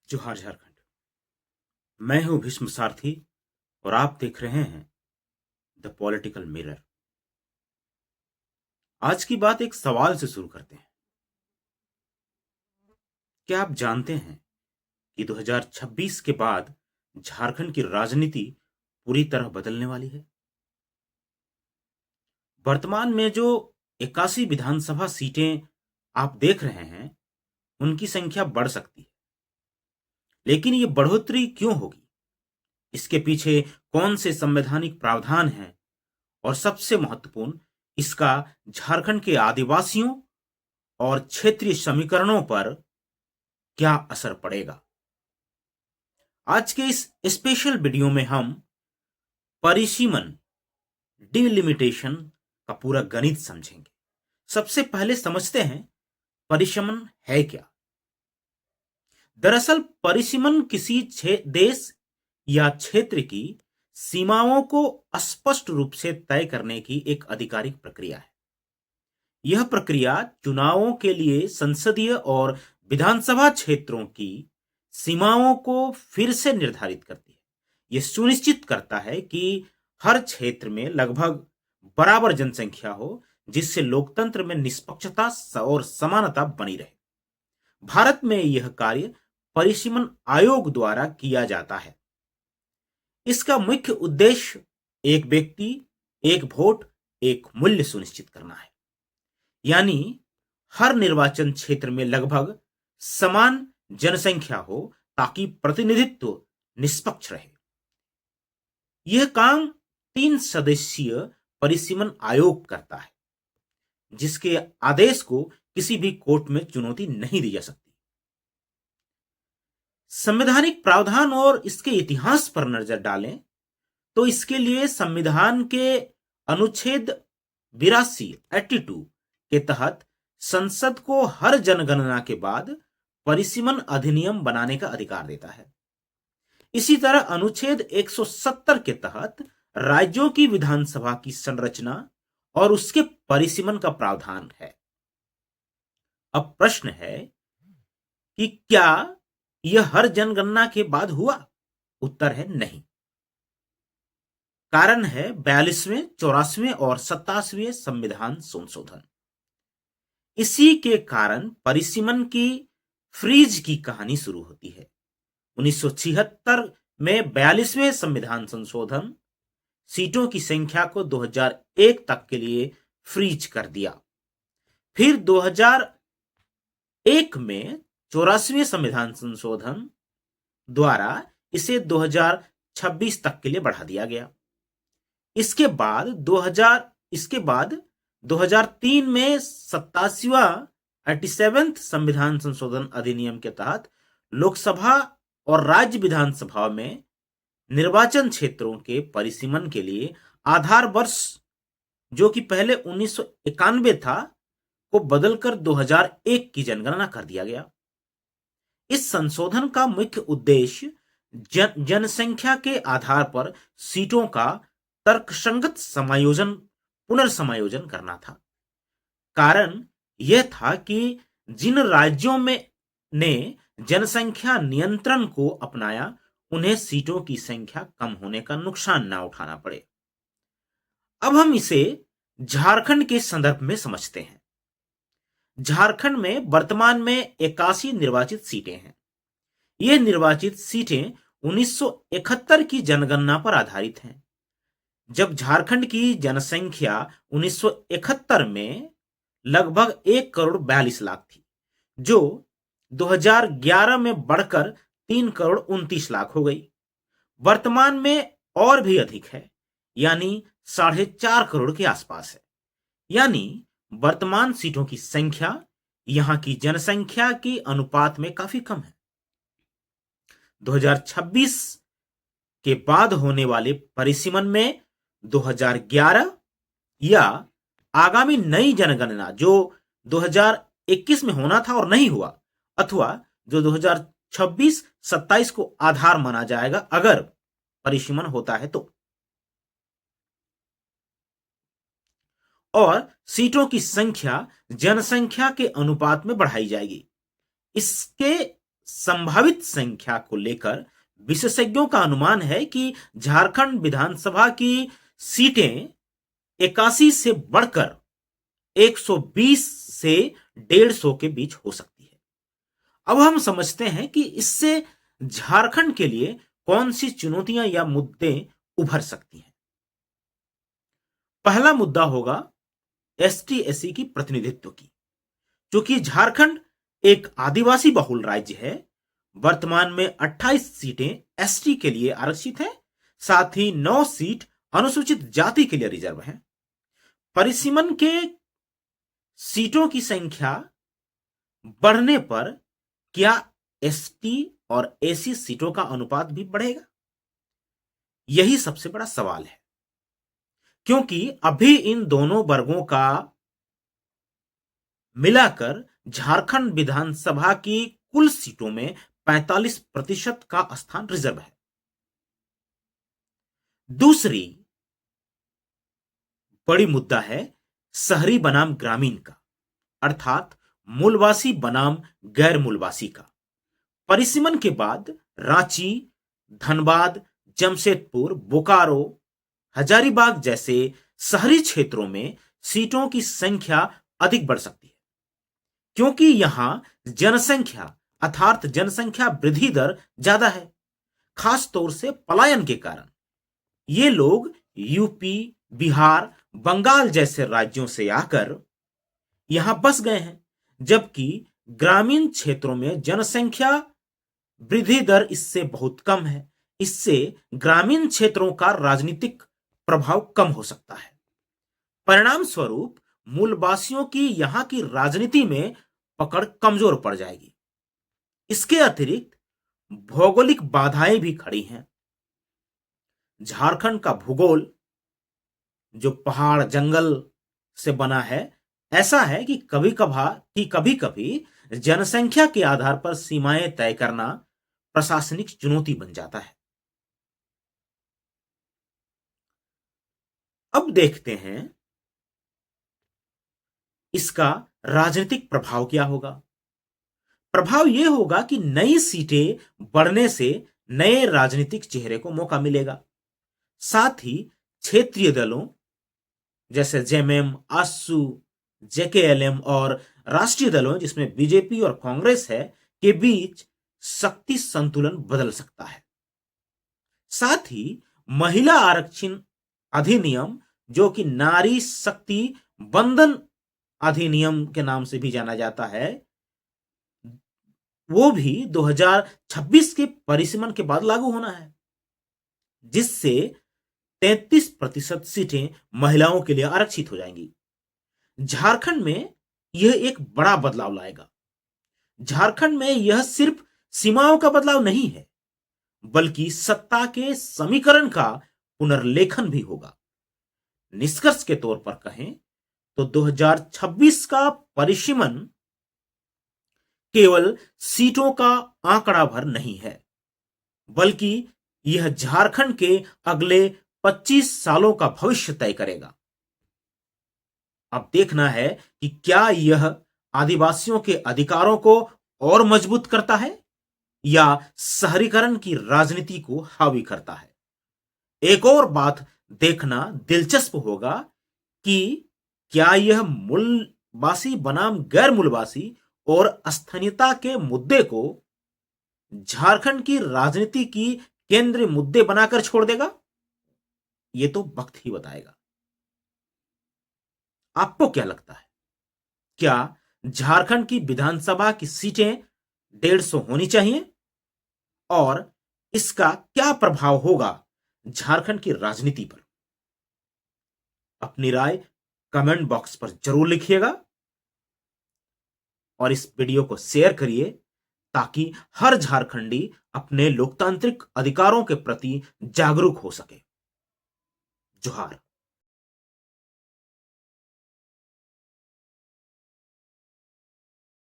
जोहार झारखंड। मैं हूं भीष्म सारथी और आप देख रहे हैं द पॉलिटिकल मिरर। आज की बात एक सवाल से शुरू करते हैं। क्या आप जानते हैं कि 2026 के बाद झारखंड की राजनीति पूरी तरह बदलने वाली है? वर्तमान में जो 81 विधानसभा सीटें आप देख रहे हैं, उनकी संख्या बढ़ सकती है, लेकिन ये बढ़ोतरी क्यों होगी? इसके पीछे कौन से संवैधानिक प्रावधान हैं? और सबसे महत्वपूर्ण, इसका झारखंड के आदिवासियों और क्षेत्रीय समीकरणों पर क्या असर पड़ेगा? आज के इस स्पेशल वीडियो में हम परिसीमन डिलिमिटेशन का पूरा गणित समझेंगे। सबसे पहले समझते हैं परिसीमन है क्या। दरअसल परिसीमन किसी देश या क्षेत्र की सीमाओं को स्पष्ट रूप से तय करने की एक आधिकारिक प्रक्रिया है। यह प्रक्रिया चुनावों के लिए संसदीय और विधानसभा क्षेत्रों की सीमाओं को फिर से निर्धारित करती है। यह सुनिश्चित करता है कि हर क्षेत्र में लगभग बराबर जनसंख्या हो, जिससे लोकतंत्र में निष्पक्षता और समानता बनी रहे। भारत में यह कार्य परिसीमन आयोग द्वारा किया जाता है। इसका मुख्य उद्देश्य एक व्यक्ति, एक वोट, एक मूल्य सुनिश्चित करना है। यानी हर निर्वाचन क्षेत्र में लगभग समान जनसंख्या हो, ताकि प्रतिनिधित्व निष्पक्ष रहे। यह काम 3 सदस्यीय परिसीमन आयोग करता है, जिसके आदेश को किसी भी कोर्ट में चुनौती नहीं दी जा सकती। संवैधानिक प्रावधान और इसके इतिहास पर नजर डालें तो इसके लिए संविधान के अनुच्छेद 82 82 के तहत संसद को हर जनगणना के बाद परिसीमन अधिनियम बनाने का अधिकार देता है। इसी तरह अनुच्छेद 170 के तहत राज्यों की विधानसभा की संरचना और उसके परिसीमन का प्रावधान है। अब प्रश्न है कि क्या यह हर जनगणना के बाद हुआ? उत्तर है नहीं। कारण है 42वें, 84वें और 87वें संविधान संशोधन। इसी के कारण परिसीमन की फ्रीज की कहानी शुरू होती है। 1976 में 42वें संविधान संशोधन सीटों की संख्या को 2001 तक के लिए फ्रीज कर दिया। फिर 2001 में 84वें संविधान संशोधन द्वारा इसे 2026 तक के लिए बढ़ा दिया गया। इसके बाद 2003 में 87वां संविधान संशोधन अधिनियम के तहत लोकसभा और राज्य विधानसभा में निर्वाचन क्षेत्रों के परिसीमन के लिए आधार वर्ष, जो कि पहले 1991 था, को बदलकर 2001 की जनगणना कर दिया गया। इस संशोधन का मुख्य उद्देश्य जनसंख्या के आधार पर सीटों का तर्कसंगत पुनर्समायोजन करना था। कारण यह था कि जिन राज्यों में ने जनसंख्या नियंत्रण को अपनाया, उन्हें सीटों की संख्या कम होने का नुकसान ना उठाना पड़े। अब हम इसे झारखंड के संदर्भ में समझते हैं। झारखंड में वर्तमान में 81 निर्वाचित सीटें हैं। ये निर्वाचित सीटें 1971 की जनगणना पर आधारित हैं, जब झारखंड की जनसंख्या 1971 में लगभग 1,42,00,000 थी, जो 2011 में बढ़कर 3,29,00,000 हो गई। वर्तमान में और भी अधिक है, यानी 4.5 करोड़ के आसपास है। यानी वर्तमान सीटों की संख्या यहां की जनसंख्या के अनुपात में काफी कम है। 2026 के बाद होने वाले परिसीमन में 2011 या आगामी नई जनगणना जो 2021 में होना था और नहीं हुआ, अथवा जो 2026-27 को आधार माना जाएगा अगर परिसीमन होता है तो, और सीटों की संख्या जनसंख्या के अनुपात में बढ़ाई जाएगी। इसके संभावित संख्या को लेकर विशेषज्ञों का अनुमान है कि झारखंड विधानसभा की सीटें 81 से बढ़कर 120 से 150 के बीच हो सकती है। अब हम समझते हैं कि इससे झारखंड के लिए कौन सी चुनौतियां या मुद्दे उभर सकती हैं। पहला मुद्दा होगा एसटी एससी की प्रतिनिधित्व की। क्योंकि झारखंड एक आदिवासी बहुल राज्य है, वर्तमान में 28 सीटें एसटी के लिए आरक्षित हैं, साथ ही 9 सीट अनुसूचित जाति के लिए रिजर्व हैं। परिसीमन के सीटों की संख्या बढ़ने पर क्या एसटी और एसी सीटों का अनुपात भी बढ़ेगा? यही सबसे बड़ा सवाल है, क्योंकि अभी इन दोनों वर्गों का मिलाकर झारखंड विधानसभा की कुल सीटों में 45% का स्थान रिजर्व है। दूसरी बड़ी मुद्दा है शहरी बनाम ग्रामीण का, अर्थात मूलवासी बनाम गैर मूलवासी का। परिसीमन के बाद रांची, धनबाद, जमशेदपुर, बोकारो, हजारीबाग जैसे शहरी क्षेत्रों में सीटों की संख्या अधिक बढ़ सकती है, क्योंकि यहां जनसंख्या अर्थात जनसंख्या वृद्धि दर ज्यादा है, खास तौर से पलायन के कारण। ये लोग यूपी, बिहार, बंगाल जैसे राज्यों से आकर यहां बस गए हैं, जबकि ग्रामीण क्षेत्रों में जनसंख्या वृद्धि दर इससे बहुत कम है। इससे ग्रामीण क्षेत्रों का राजनीतिक प्रभाव कम हो सकता है। परिणाम स्वरूप मूलवासियों की यहां की राजनीति में पकड़ कमजोर पड़ जाएगी। इसके अतिरिक्त भौगोलिक बाधाएं भी खड़ी हैं। झारखंड का भूगोल जो पहाड़ जंगल से बना है, ऐसा है कि कभी कभी जनसंख्या के आधार पर सीमाएं तय करना प्रशासनिक चुनौती बन जाता है। अब देखते हैं इसका राजनीतिक प्रभाव क्या होगा। प्रभाव यह होगा कि नई सीटें बढ़ने से नए राजनीतिक चेहरे को मौका मिलेगा। साथ ही क्षेत्रीय दलों जैसे जेएमएम, आसू, जेकेएलएम और राष्ट्रीय दलों जिसमें बीजेपी और कांग्रेस है के बीच शक्ति संतुलन बदल सकता है। साथ ही महिला आरक्षण अधिनियम, जो कि नारी शक्ति बंधन अधिनियम के नाम से भी जाना जाता है, वो भी 2026 के परिसीमन के बाद लागू होना है, जिससे 33% सीटें महिलाओं के लिए आरक्षित हो जाएंगी। झारखंड में यह एक बड़ा बदलाव लाएगा। झारखंड में यह सिर्फ सीमाओं का बदलाव नहीं है, बल्कि सत्ता के समीकरण का पुनर्लेखन भी होगा। निष्कर्ष के तौर पर कहें तो 2026 का परिसीमन केवल सीटों का आंकड़ा भर नहीं है, बल्कि यह झारखंड के अगले 25 सालों का भविष्य तय करेगा। अब देखना है कि क्या यह आदिवासियों के अधिकारों को और मजबूत करता है या शहरीकरण की राजनीति को हावी करता है। एक और बात देखना दिलचस्प होगा कि क्या यह मूलवासी बनाम गैर मूलवासी और स्थानीयता के मुद्दे को झारखंड की राजनीति की केंद्रीय मुद्दे बनाकर छोड़ देगा। यह तो वक्त ही बताएगा। आपको क्या लगता है, क्या झारखंड की विधानसभा की सीटें 150 होनी चाहिए और इसका क्या प्रभाव होगा झारखंड की राजनीति पर? अपनी राय कमेंट बॉक्स पर जरूर लिखिएगा और इस वीडियो को शेयर करिए ताकि हर झारखंडी अपने लोकतांत्रिक अधिकारों के प्रति जागरूक हो सके। जोहार।